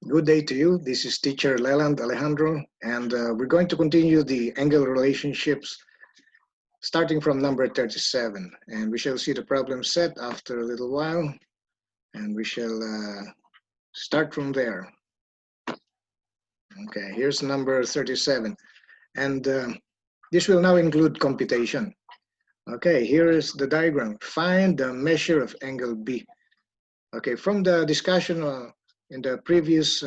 Good day to you. This is teacher Leland, Alejandro, and we're going to continue the angle relationships starting from number 37. And we shall see the problem set after a little while, and we shall start from there. Okay, here's number 37. And this will now include computation. Okay, here is the diagram. Find the measure of angle B. Okay, from the discussion in the previous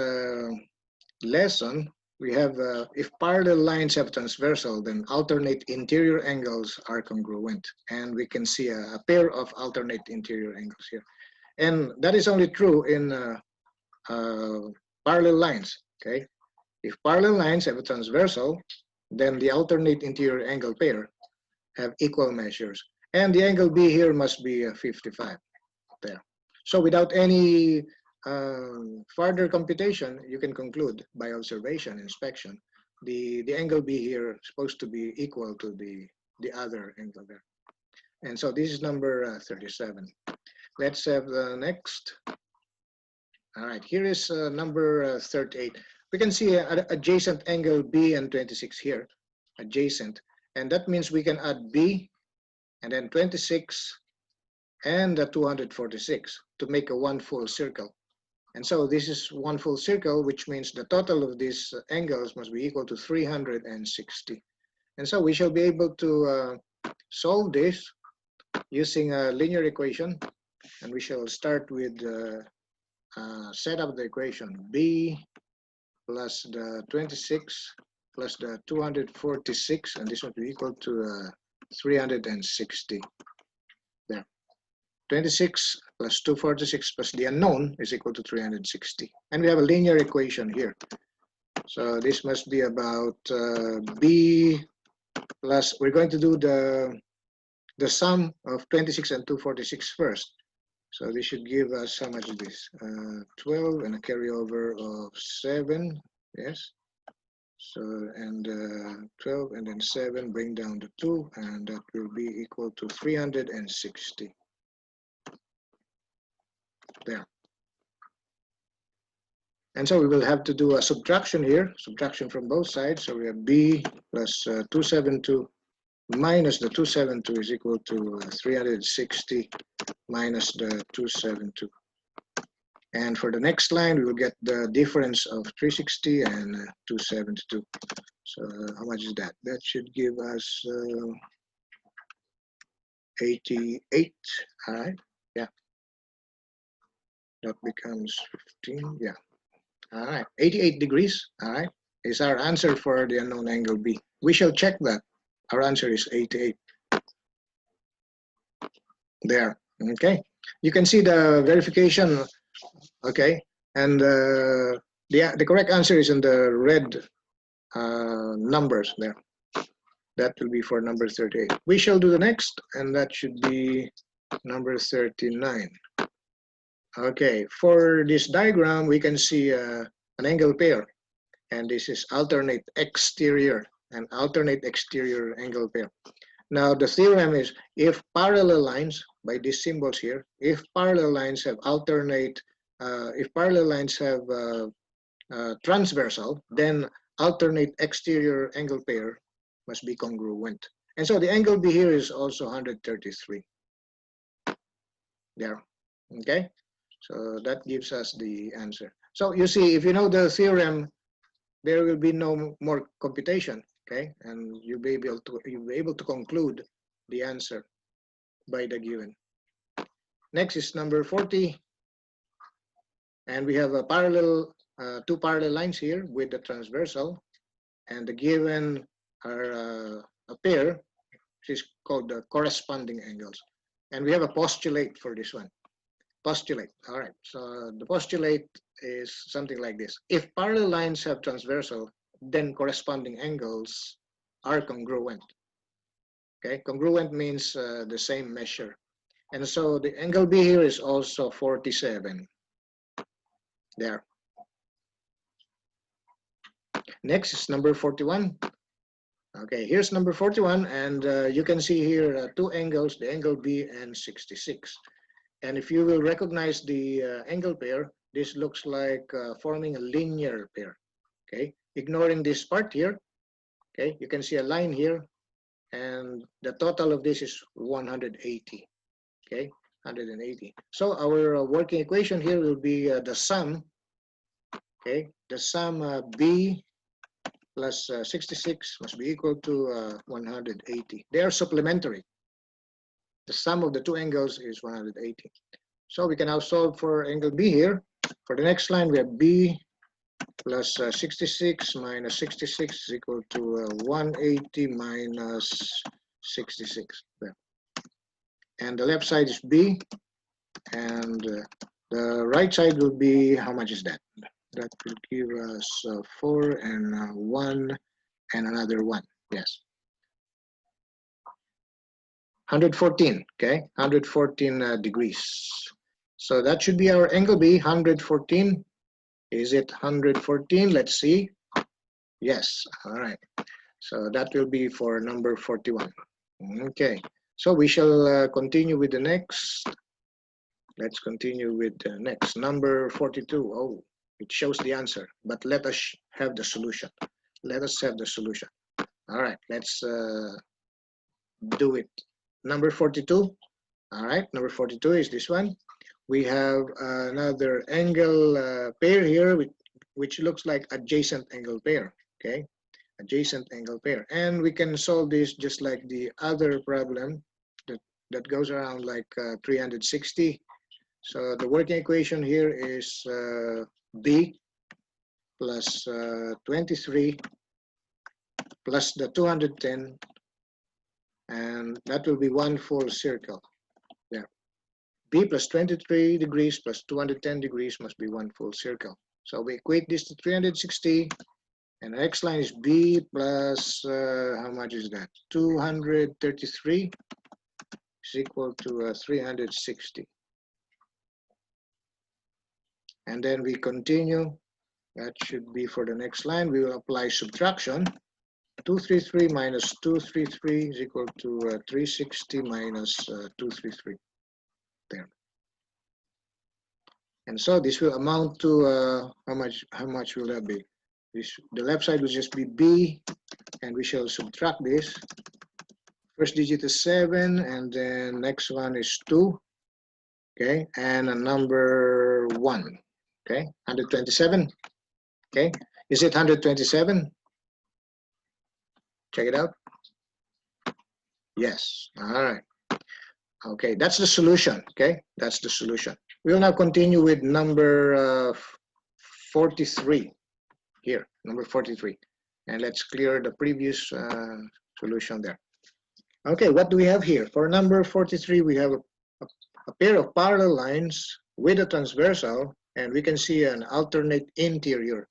lesson, we have if parallel lines have transversal, then alternate interior angles are congruent. And we can see a pair of alternate interior angles here. And that is only true in parallel lines, okay? If parallel lines have a transversal, then the alternate interior angle pair have equal measures. And the angle B here must be 55 there. So without any further computation, you can conclude by observation, inspection, the angle B here is supposed to be equal to the other angle there. And so this is number 37. Let's have the next. All right, here is number 38. We can see an adjacent angle B and 26 here, adjacent. And that means we can add B and then 26 and 246 to make a one full circle. And so this is one full circle, which means the total of these angles must be equal to 360. And so we shall be able to solve this using a linear equation. And we shall start with set up the equation B plus the 26 plus the 246, and this will be equal to 360. There. 26 plus 246 plus the unknown is equal to 360. And we have a linear equation here. So this must be about B plus, we're going to do the sum of 26 and 246 first. So this should give us, how much is this? 12 and a carryover of 7, yes. So, and 12 and then 7, bring down the 2, and that will be equal to 360. There. And so we will have to do a subtraction here, subtraction from both sides. So we have B plus 272 minus the 272 is equal to 360 minus the 272. And for the next line, we will get the difference of 360 and 272. So how much is that? That should give us 88. All right. Yeah. That becomes 15. Yeah. All right. 88 degrees. All right. Is our answer for the unknown angle B. We shall check that. Our answer is 88. There. Okay. You can see the verification. Okay. And the correct answer is in the red numbers there. That will be for number 38. We shall do the next, and that should be number 39. Okay. For this diagram, we can see an angle pair. And this is alternate exterior and alternate exterior angle pair. Now the theorem is if parallel lines, by these symbols here, if parallel lines have alternate, if parallel lines have transversal, then alternate exterior angle pair must be congruent. And so the angle B here is also 133. There, okay? So that gives us the answer. So you see, if you know the theorem, there will be no more computation, okay? And you'll be able to conclude the answer by the given. Next is number 40. And we have a parallel, two parallel lines here with the transversal. And the given are a pair, which is called the corresponding angles. And we have a postulate for this one. Postulate, all right. So the postulate is something like this. If parallel lines have transversal, then corresponding angles are congruent. Okay, congruent means the same measure. And so the angle B here is also 47. There. Next is number 41. Okay, here's number 41, and you can see here two angles, the angle B and 66. And if you will recognize the angle pair, this looks like forming a linear pair. Okay, ignoring this part here. Okay, you can see a line here, and the total of this is 180. Okay, 180. So our working equation here will be the sum. Okay, the sum b plus 66 must be equal to 180. They are supplementary. The sum of the two angles is 180. So we can now solve for angle B here. For the next line, we have B plus 66 minus 66 is equal to 180 minus 66. There. And the left side is B, and the right side will be, how much is that? That will give us 4 and 1 and another 1. Yes. 114, okay? 114 degrees. So that should be our angle B, 114. Is it 114? Let's see. Yes, all right. So that will be for number 41. Okay, so we shall continue with the next. Let's continue with the next, number 42. Oh, it shows the answer, but let us have the solution. Let us have the solution. All right, let's do it. Number 42. All right, number 42 is this one. We have another angle pair here, which looks like adjacent angle pair. Okay, adjacent angle pair, and we can solve this just like the other problem that goes around like 360. So the working equation here is b plus 23 plus the 210, and that will be one full circle there. B plus 23 degrees plus 210 degrees must be one full circle. So we equate this to 360, and the next line is B plus, how much is that? 233 is equal to 360. And then we continue. That should be for the next line. We will apply subtraction. 233 minus 233 is equal to 360 minus 233. There. And so this will amount to how much will that be? The left side will just be B, and we shall subtract this. First digit is 7, and then next one is 2. Okay, and a number 1. Okay, 127. Okay, is it 127? Check it out. Yes, all right. Okay, that's the solution. Okay, that's the solution. We'll now continue with number 43 here, number 43. And let's clear the previous solution there. Okay, what do we have here? For number 43, we have a pair of parallel lines with a transversal, and we can see an alternate interior.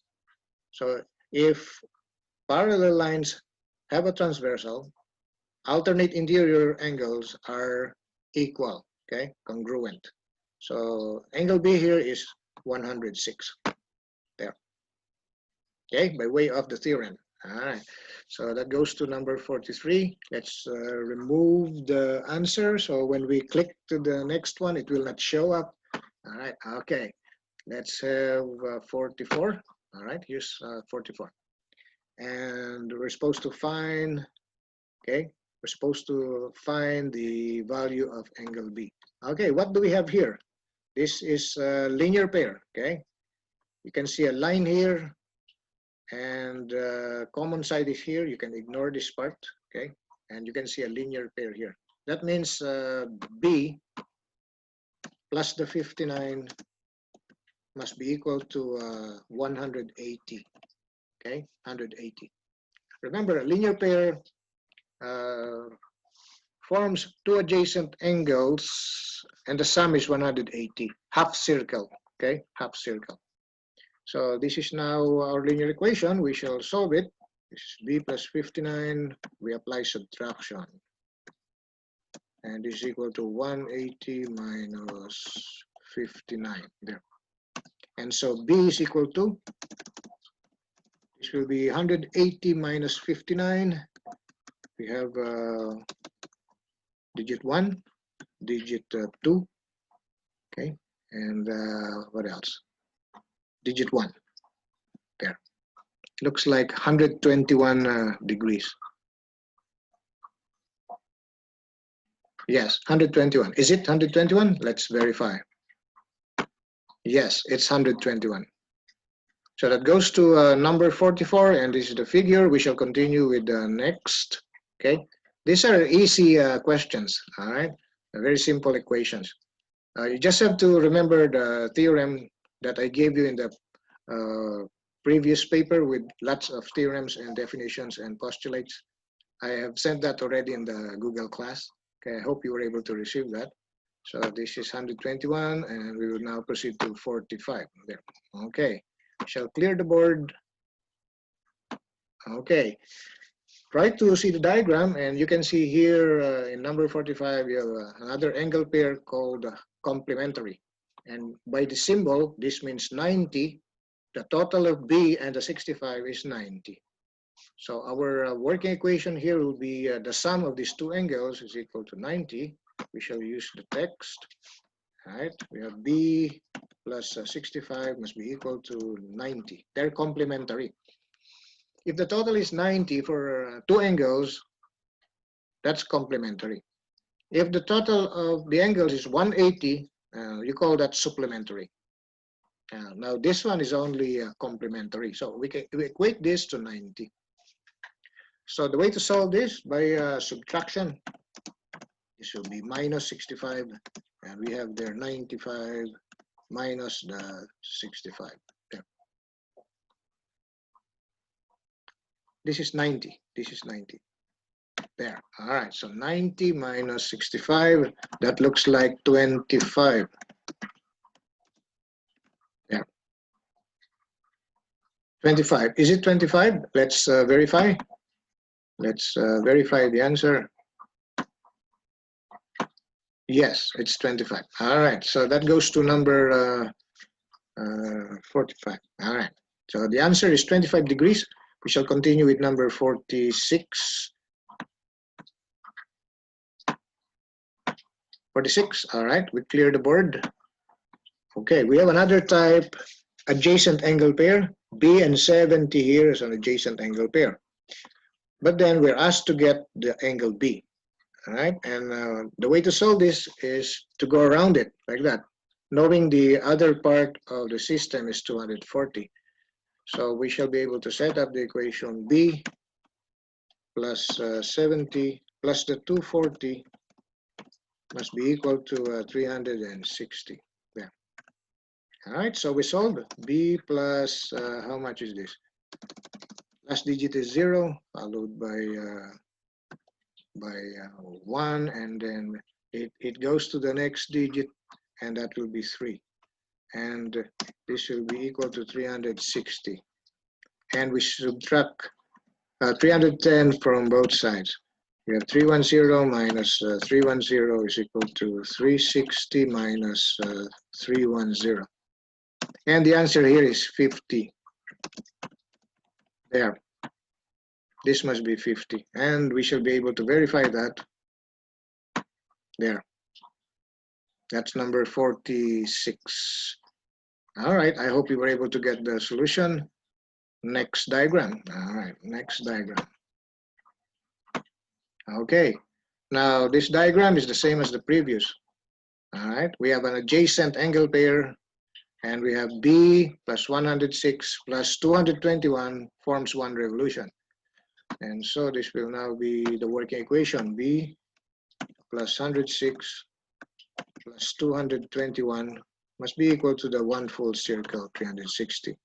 So if parallel lines have a transversal, alternate interior angles are equal, okay, congruent. So angle B here is 106, there, okay, by way of the theorem. All right, so that goes to number 43. Let's remove the answer. So when we click to the next one, it will not show up. All right, okay, let's have 44. All right, here's 44. And we're supposed to find, okay, we're supposed to find the value of angle B. Okay, what do we have here? This is a linear pair, okay? You can see a line here, and common side is here. You can ignore this part, okay? And you can see a linear pair here. That means B plus the 59 must be equal to 180, okay? 180. Remember, a linear pair forms two adjacent angles, and the sum is 180, half circle, okay, half circle. So this is now our linear equation. We shall solve it. This is B plus 59. We apply subtraction, and this is equal to 180 minus 59 there. And so B is equal to, this will be 180 minus 59. We have digit 1, digit 2, okay, and what else? digit 1. There. Looks like 121 degrees. Yes, 121. Is it 121? Let's verify. Yes, it's 121. So that goes to number 44, and this is the figure. We shall continue with the next. Okay, these are easy questions. All right, very simple equations. You just have to remember the theorem that I gave you in the previous paper with lots of theorems and definitions and postulates. I have sent that already in the Google class. Okay, I hope you were able to receive that. So this is 121, and we will now proceed to 45. There. Okay, shall clear the board. Okay, try to see the diagram, and you can see here in number 45, you have another angle pair called complementary. And by the symbol, this means 90. The total of B and the 65 is 90. So our working equation here will be the sum of these two angles is equal to 90. We shall use the text. All right, we have B plus 65 must be equal to 90. They're complementary. If the total is 90 for two angles, that's complementary. If the total of the angles is 180, you call that supplementary. Now this one is only complementary, so we equate this to 90. So the way to solve this by subtraction, this will be minus 65, and we have there 95 minus the 65. There. This is 90. This is 90. There. All right. So 90 minus 65. That looks like 25. There. 25. Is it 25? Let's verify. Let's verify the answer. Yes, it's 25. All right. So that goes to number 45. All right. So the answer is 25 degrees. We shall continue with number 46. 46. All right. We clear the board. Okay. We have another type, adjacent angle pair. B and 70 here is an adjacent angle pair. But then we're asked to get the angle B. All right, and the way to solve this is to go around it like that, knowing the other part of the system is 240. So we shall be able to set up the equation B plus 70 plus the 240 must be equal to 360. Yeah. All right, so we solve B plus, how much is this? Last digit is 0, followed by 1, and then it goes to the next digit, and that will be 3. And this will be equal to 360. And we subtract 310 from both sides. We have 310 minus 310 is equal to 360 minus 310. And the answer here is 50. There. This must be 50, and we shall be able to verify that. There. That's number 46. All right, I hope you were able to get the solution. Next diagram. All right, next diagram. Okay, now this diagram is the same as the previous. All right, we have an adjacent angle pair, and we have B plus 106 plus 221 forms one revolution. And so this will now be the working equation. B plus 106 plus 221 must be equal to the one full circle, 360.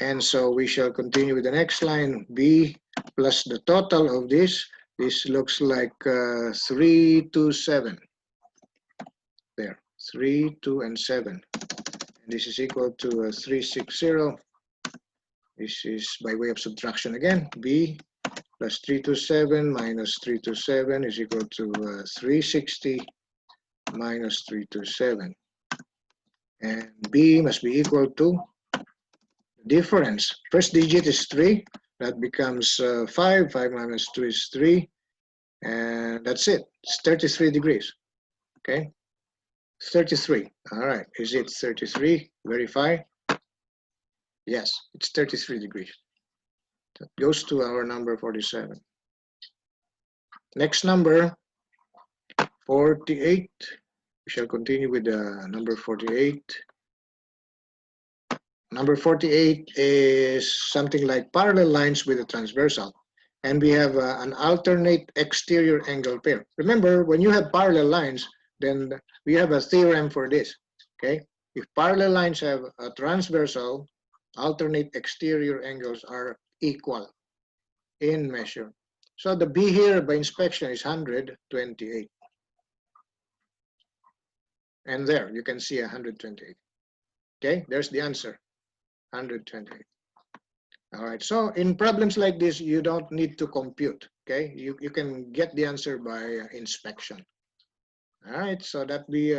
And so we shall continue with the next line. B plus the total of this. This looks like 327. There, 3, 2, and 7. And this is equal to 360. This is by way of subtraction again. B plus 327 minus 327 is equal to 360 minus 327. And B must be equal to the difference. First digit is 3. That becomes 5. 5 minus 2 is 3. And that's it. It's 33 degrees. Okay. 33. All right. Is it 33? Verify. Yes, it's 33 degrees. That goes to our number 47. Next number, 48. We shall continue with number 48. Number 48 is something like parallel lines with a transversal. And we have an alternate exterior angle pair. Remember, when you have parallel lines, then we have a theorem for this. Okay? If parallel lines have a transversal, alternate exterior angles are equal in measure. So the B here by inspection is 128. And there, you can see 128. Okay, there's the answer, 128. All right, so in problems like this, you don't need to compute, okay? You can get the answer by inspection. All right, so that be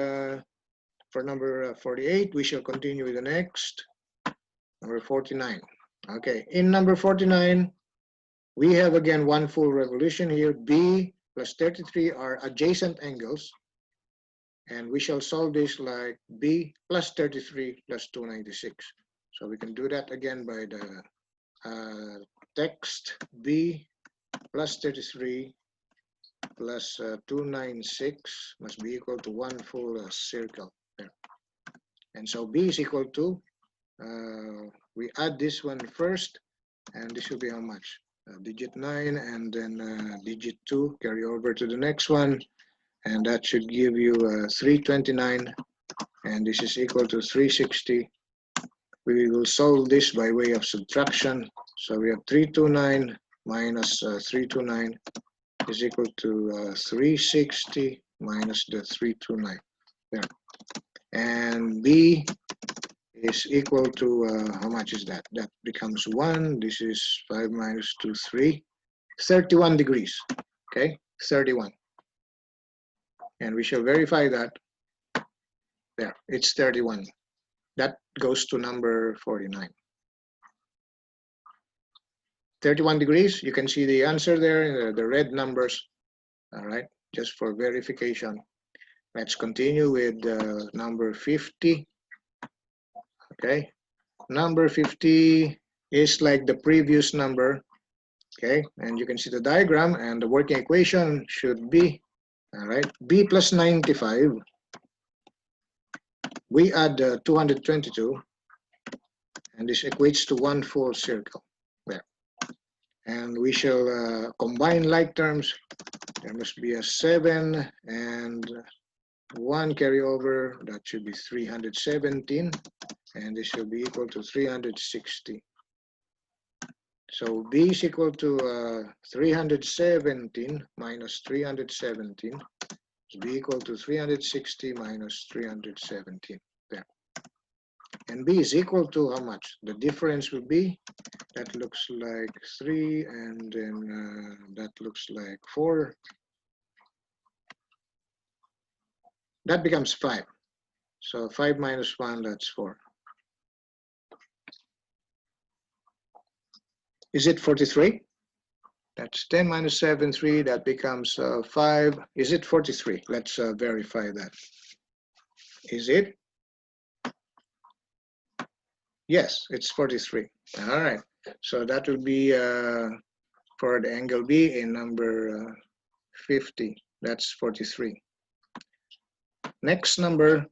for number 48. We shall continue with the next, number 49. Okay, in number 49, we have again one full revolution here. B plus 33 are adjacent angles. And we shall solve this like B plus 33 plus 296. So we can do that again by the text. B plus 33 plus 296 must be equal to one full circle there. And so B is equal to, we add this one first, and this will be how much? Digit 9 and then digit 2, carry over to the next one. And that should give you 329, and this is equal to 360. We will solve this by way of subtraction. So we have 329 minus 329 is equal to 360 minus the 329. There. And B is equal to, how much is that? That becomes 1. This is 5 minus 2, 3. 31 degrees, okay? 31. And we shall verify that. There, it's 31. That goes to number 49. 31 degrees, you can see the answer there, the red numbers. All right, just for verification. Let's continue with number 50. Okay, number 50 is like the previous number. Okay, and you can see the diagram, and the working equation should be, all right, B plus 95. We add 222, and this equates to one full circle there. And we shall combine like terms. There must be a 7 and 1 carryover. That should be 317, and this will be equal to 360. So B is equal to 317 minus 317 is B equal to 360 minus 317 there. And B is equal to how much? The difference will be, that looks like 3, and then that looks like 4. That becomes 5. So 5 minus 1, that's 4. Is it 43? That's 10 minus 7, 3. That becomes 5. Is it 43? Let's verify that. Is it? Yes, it's 43. All right. So that will be for the angle B in number 50. That's 43. Next number.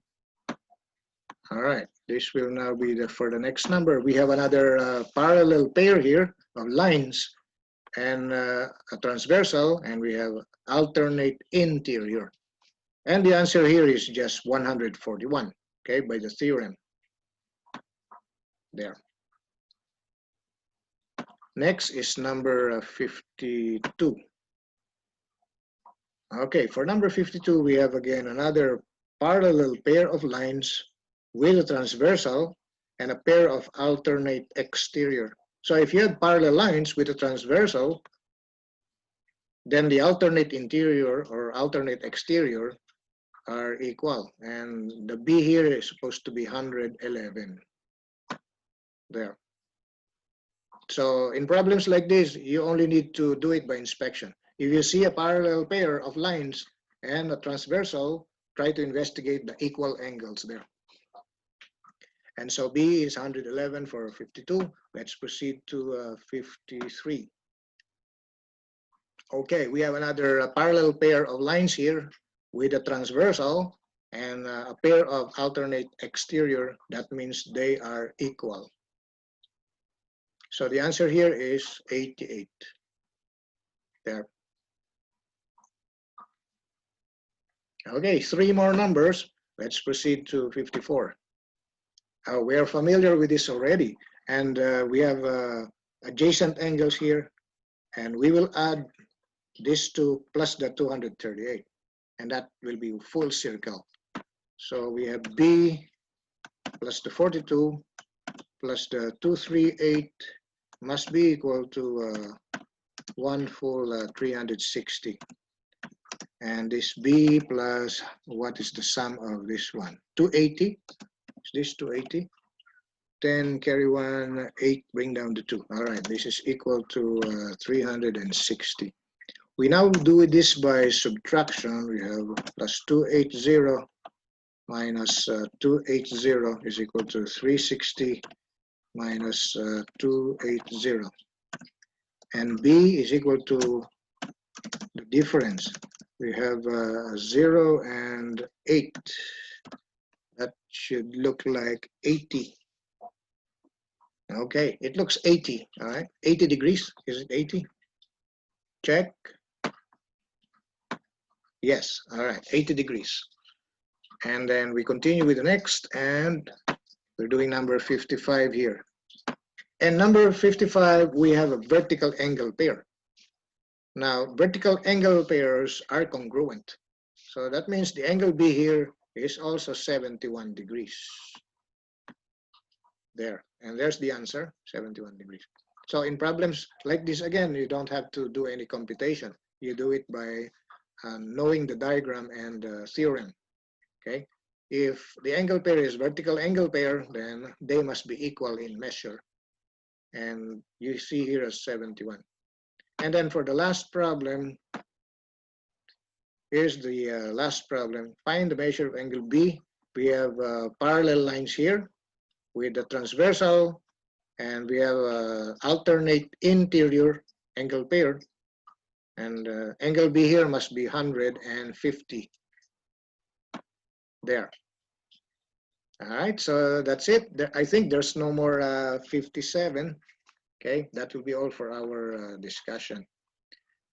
All right. This will now be for the next number. We have another parallel pair here of lines and a transversal, and we have alternate interior. And the answer here is just 141, okay, by the theorem. There. Next is number 52. Okay, for number 52, we have again another parallel pair of lines with a transversal and a pair of alternate exterior. So if you have parallel lines with a transversal, then the alternate interior or alternate exterior are equal. And the B here is supposed to be 111. There. So in problems like this, you only need to do it by inspection. If you see a parallel pair of lines and a transversal, try to investigate the equal angles there. And so B is 111 for 52. Let's proceed to 53. Okay, we have another parallel pair of lines here with a transversal and a pair of alternate exterior. That means they are equal. So the answer here is 88. There. Okay, 3 more numbers. Let's proceed to 54. We are familiar with this already, and we have adjacent angles here, and we will add this 2 plus the 238, and that will be full circle. So we have B plus the 42 plus the 238 must be equal to 1 full 360. And this B plus, what is the sum of this one? 280. Is this 280? 10 carry 1, 8 bring down the 2. All right, this is equal to 360. We now do this by subtraction. We have plus 280 minus 280 is equal to 360 minus 280. And B is equal to the difference. We have 0 and 8. That should look like 80. Okay, it looks 80, all right? 80 degrees, is it 80? Check. Yes, all right, 80 degrees. And then we continue with the next, and we're doing number 55 here. And number 55, we have a vertical angle pair. Now, vertical angle pairs are congruent. So that means the angle B here is also 71 degrees. There, and there's the answer, 71 degrees. So in problems like this, again, you don't have to do any computation. You do it by knowing the diagram and theorem, okay? If the angle pair is vertical angle pair, then they must be equal in measure. And you see here as 71. And then for the last problem, here's the last problem. Find the measure of angle B. We have parallel lines here with the transversal, and we have alternate interior angle pair. And angle B here must be 150. There. All right, so that's it. I think there's no more 57. Okay, that will be all for our discussion.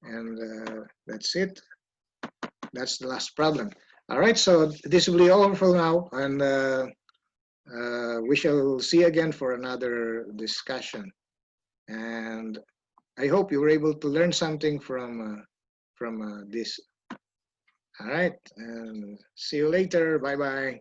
And that's it. That's the last problem. All right, so this will be all for now. And we shall see again for another discussion. And I hope you were able to learn something from this. All right, and see you later. Bye-bye.